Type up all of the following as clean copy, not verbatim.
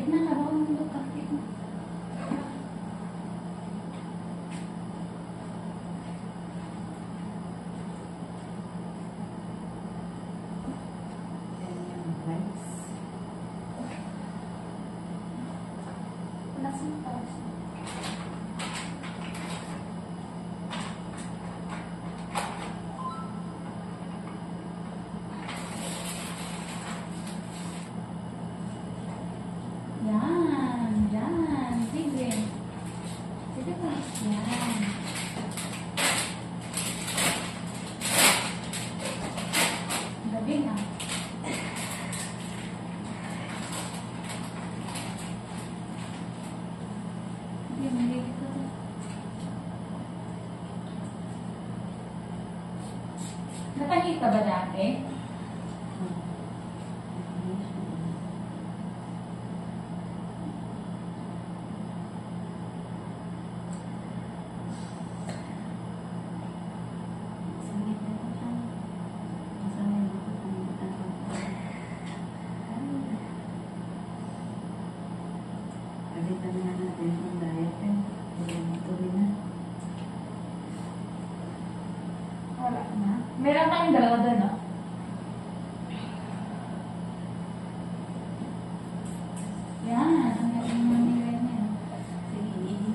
Gitna ka, baka nandun ka. Gitna. Yan, yan. Sige. Sige pa. Yan. Gabi na. Hindi ito. Natahi ka ba dati? Wala na. Meron tayong dalawa doon, no? Yan. Ang yung manila niya.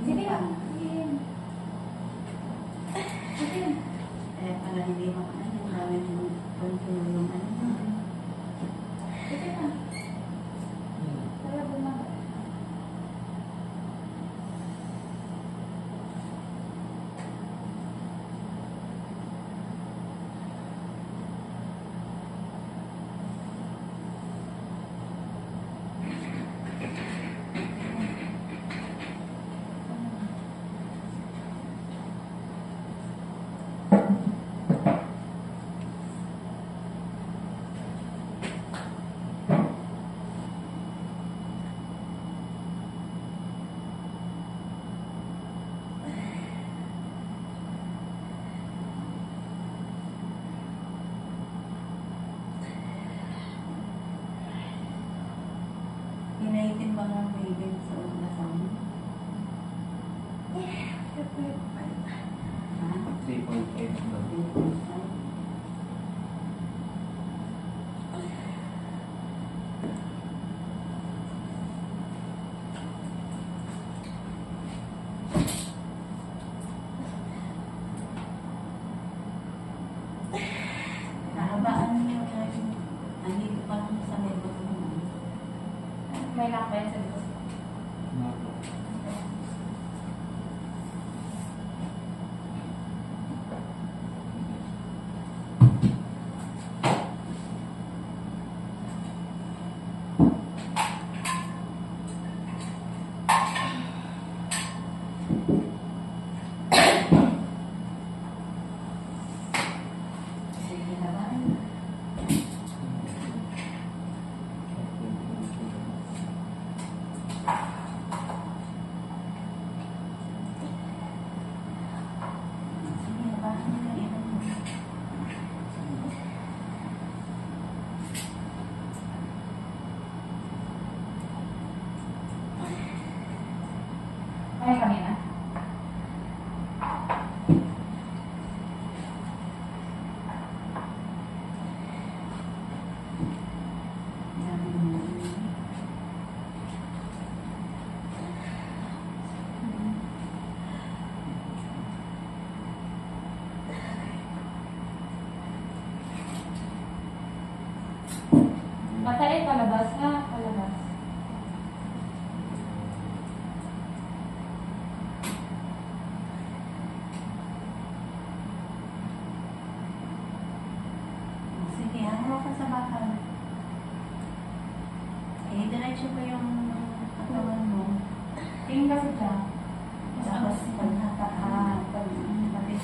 Sige ka. Sige. Para hindi mo yung gawin yung pagtulong Sige ka. Para bumaga. Hinaitin ba nga may event sa una sa mo? Ha? 3.8 na. Nahabaan niyo andito pa lang sa may buto mo. May lock ba yan sa likod? Sige naman. Sige naman. Ay, kanina. Patay, palabas ha, palabas. Sige, ano ka sa bakal? Diretso ko yung katawan mo. Tingin kasi siya. Tapos pagkakahan, pag-pagkakahan.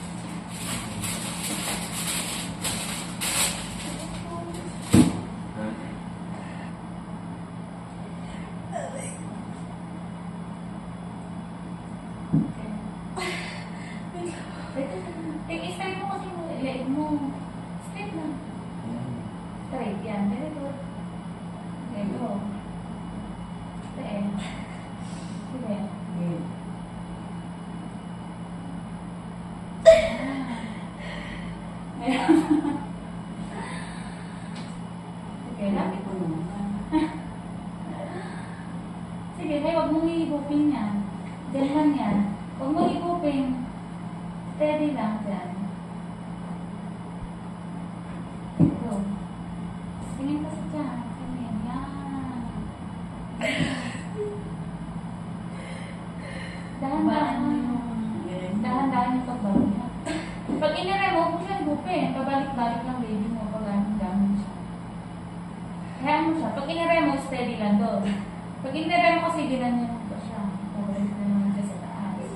I-straight mo kasi yung leg mo. Straight lang. Straight yan. Very good. Okay, go. Sige. Sige. Ayan. Sige lang. Kailangan ko naman. Sige, may wag mong hihigupin yan. Diyan lang yan. Huwag mong higupin. Steady lang dyan. Ito. Tingin kasi dyan. Tingin. Yan. Dahan-dahan. Dahan-dahan yung pagbalik. Pag inire mo, huwag mo siya higupin. Pabalik-balik lang baby mo. Pag gamit siya. Hayaan mo siya. Pag inire mo, steady lang doon. Pag inire mo kasi ginanyan mo pa siya. Pabalik na naman siya sa taas.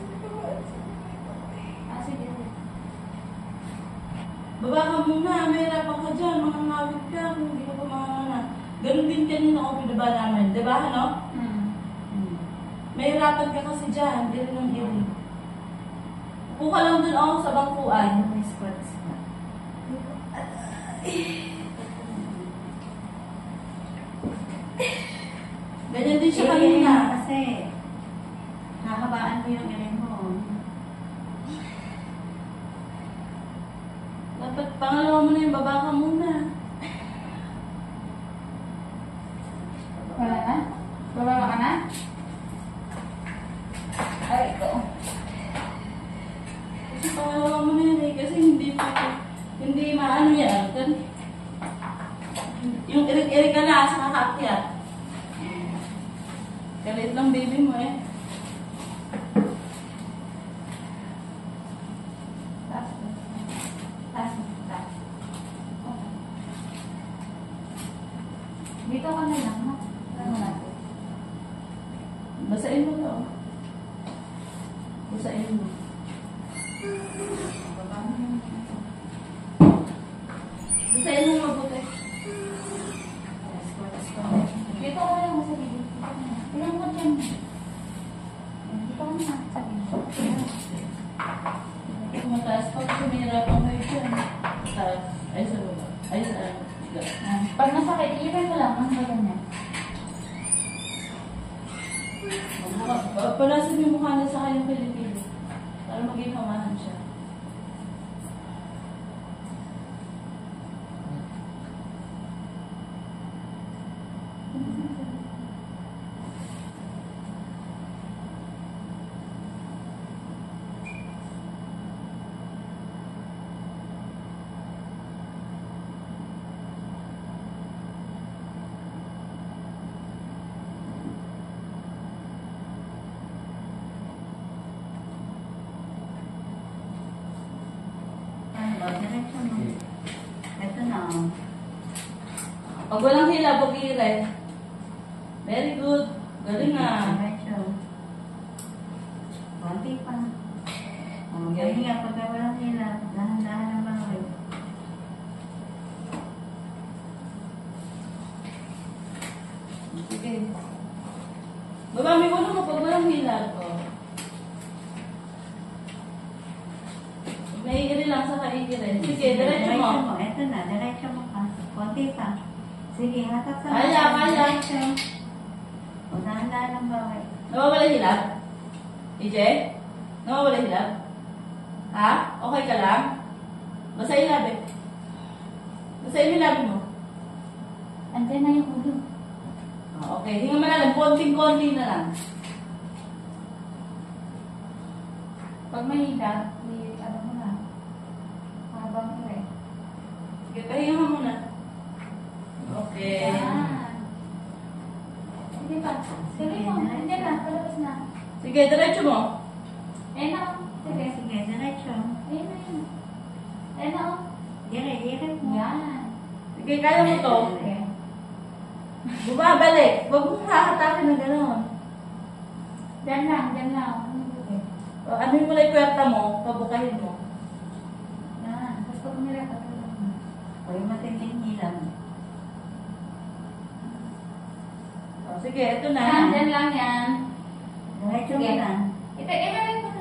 Ah, sige. Baba ka muna, may hirapan ka dyan, mga ngawit ka, kung hindi ka pa mga ganun din kanina ako pinaba namin, di ba, ano? May hirapan ka kasi dyan, dili ng dili. Upo ka lang dun ako sa bangkuan. May squats na. Ganyan din siya kanina. Kasi, hahabaan mo yung irin mo. Dapat pangalawa mo na yung baba ka muna. Wala na? Bababa ka na? Ay, ito. Kasi pangalawa mo na yun eh, kasi hindi maano yan. Yung irik-irik ka na sa kakakyat. Galit lang baby mo eh. Taas. Taas. Taas. Okay. Dito ka na lang, ha? Ano natin? Basahin mo to. Basahin mo. Baba mo yung Basahin mo mabuti. Squats ko. dito ka lang sa bibig. Ilang ko dyan. Dito ka na sa bibig. Kung mataas pa, kasi may hirapan kayo dyan. Taas. Ay, sa baba. Ay, sa higa. Pag nasakit, iipan mo lang. Ang ganyan. Palasin yung mukha na sa kanyang Pilipino. Para maging hamahan siya. Ano, diretso mo. Ito na. Oh. Pag walang hila, pag-iiray. Very good. Galing nga. Diretso. Konti pa. Oh, Okay. galing nga, pagka walang hila, dahan-dahan ang bawal. Sige. Babami mo naman pag walang hila ko. Naiiri lang sa kaiiri. Sige, diretso mo. Ito na, diretso mo pa. Konti pa. Sige, hatak sa Kaya, kaya. diretso. O, dahan-dahan ang bawal. Nawawala hilap? EJ? Nawawala hilap? Ha? Okay ka lang? Basahin labi. Basahin mo yung labi mo. Andiyan na yung ulo. Okay, hindi nga malalim. Konting-konti na lang. Pag may hila, ano mo na. Habang ire. Sige, pahinga mo muna. Okay. Yan. Sige pa. Sige mo. Andiyan na. Palabas na. Sige, diretso mo. Ayun na. Sige. Sige, diretso. Ayun na yun. Ayun na. Dire mo. Yan. Sige, kaya mo to. Sige. Bumabalik. Huwag mong hakatakin na gano'n. Diyan lang. Diyan lang. Okay. O, ano mo lang yung kwerta mo, pabukahin mo. Yan. Tapos pag umirat, patulog mo. O, yung matinding hilang. O, sige, ito na. Yan. Diyan lang yan. Diretso mo Sige. na. Ito,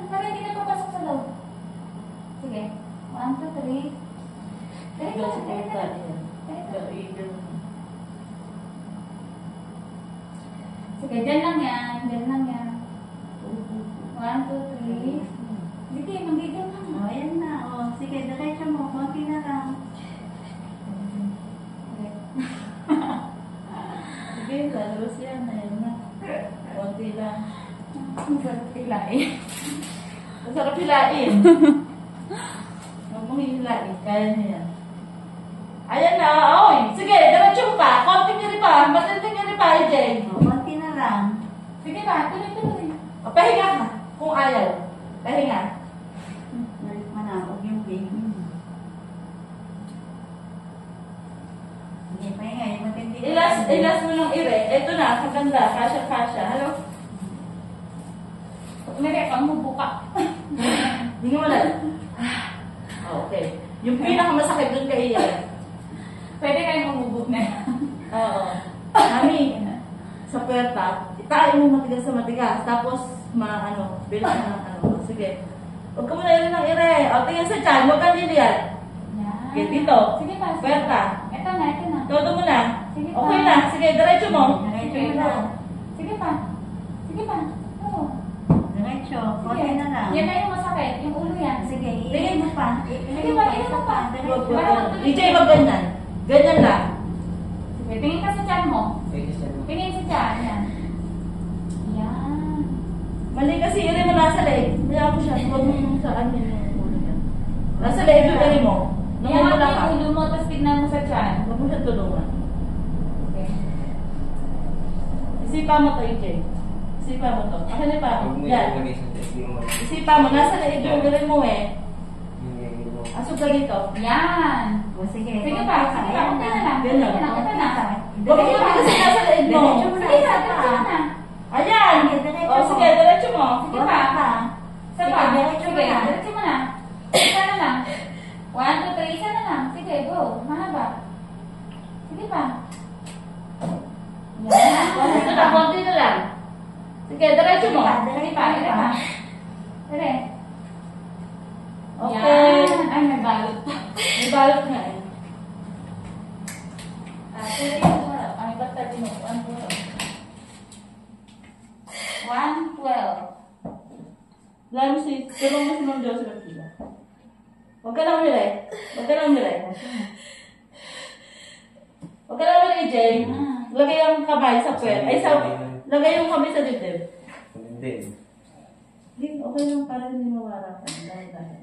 para hindi na papasok sa loob. Sige. 1, 2, 3. Ito, Diretso. suporta. Diretso. Ito, ito. Sige, dyan lang yan. Dyan lang yan. 1, 2, 3. Sige, magiging lang. O, ayan na. O, sige, diretso mo. Konti na lang. Sige, lalabas yan. Ayan na. Konti lang. Ang sarap pilain. Masarap hilain. Huwag mong hihilain. Kaya niya yan. Ayan na. Oy! Sige, diretso mo pa. Konting nga rin pa. Matinding nga rin pa, AJ. O, konti na lang. Sige ba, tuloy-tuloy. O, pahinga ka. Kung ayaw. Pahinga. Balik mo na. Huwag yung baby mo. Sige, pahinga. Yung matindi. Ilas mo ng ire. Ito na, kaganda. Kasya. Hello? Mere, pang mubuka. Hindi mo lang. Okay. Yung pinakamasakit doon kay Ian. Pwede kayong mamubuk na yan. Oo. Mami, sa puwerta, itain mo matigas sa matigas. Tapos, bilang ng Sige. Huwag ka muna ilan ng ire. O, tingin sa tiyan. Huwag kang lilian. Yan. Okay, dito. Sige pa. sige. Puwerta. Ito na, ito na. Todo mo na. Sige pa. Okay na. Sige, diretso mo. Diretso Sige mo pa. na. Sige pa. Sige pa. Oo. Diretso. Sige. Konti na lang. Yan na yung masakit. Yung ulo yan. Sige, Tingin. iilin mo pa. Sige pa, tingin mo pa. Diretso. DJ, wag ganyan. Ganyan lang. Sige, tingin ka sa tiyan mo. Tingin sa tiyan. Yan. Yan. Mali kasi ire mo nasa leeg. Kaya mo siya. Huwag mo saan yun yung ulo niya. Nasa leeg yung ire mo. Nung Yan wala ka. yung ulo mo, tapos tignan mo sa tiyan. Huwag mo siya tulungan. Okay. Isipa mo to, AJ. Isipa mo to. Akin na pa. Huwag mo Yan. ilagay sa test mo. Isipa mo. Nasa leeg yung ire mo eh. Hindi mo. Asog ka dito. Yan. O, sige. Sige pa. Sige pa. Okay na lang. Ganyan. Okay na. Okay na. Huwag mo kasi nasa leeg mo. Diretso mo na. Sige na. Isa Diretso pa. na. Ayan. Sige, diretso O mo. sige, diretso mo. Sige Konti pa. pa. Isa Sige, pa. diretso mo Sige, na. diretso mo na. Isa na lang. 1, 2, 3. Isa na lang. Sige, go. Mahaba. Sige pa. Yan. Ito na, konti na lang. Sige, diretso mo. Sige pa. Dire pa. Dire. Okay. Yan. Ay, may balot pa. May balot nga eh. Sige, ay, ba't tayo mo? 112. Lalo mo si, tulong mo si Ma'am Josie Martila. Huwag ka lang umiray. Huwag ka lang umiray. Huwag ka lang umiray, Jay. Lagay ang kamay sa puwet. Ay, lagay yung kamay sa dibdib. Hindi. Hindi, okay lang para hindi mawara ka. Dahil.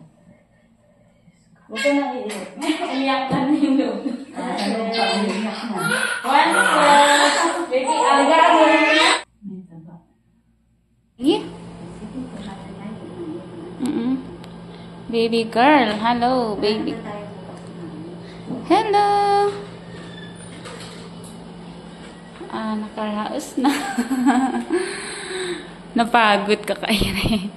Huwag ka nang iiyak. Umiyak na yung loob. Ano pa? Umiyak na. 112. Baby, Alagaan mo. May taba. Yeah. Sige, pagkakalain. Baby girl. Hello, baby. Hello. Nakaraos na. Napagod ka, Kairi.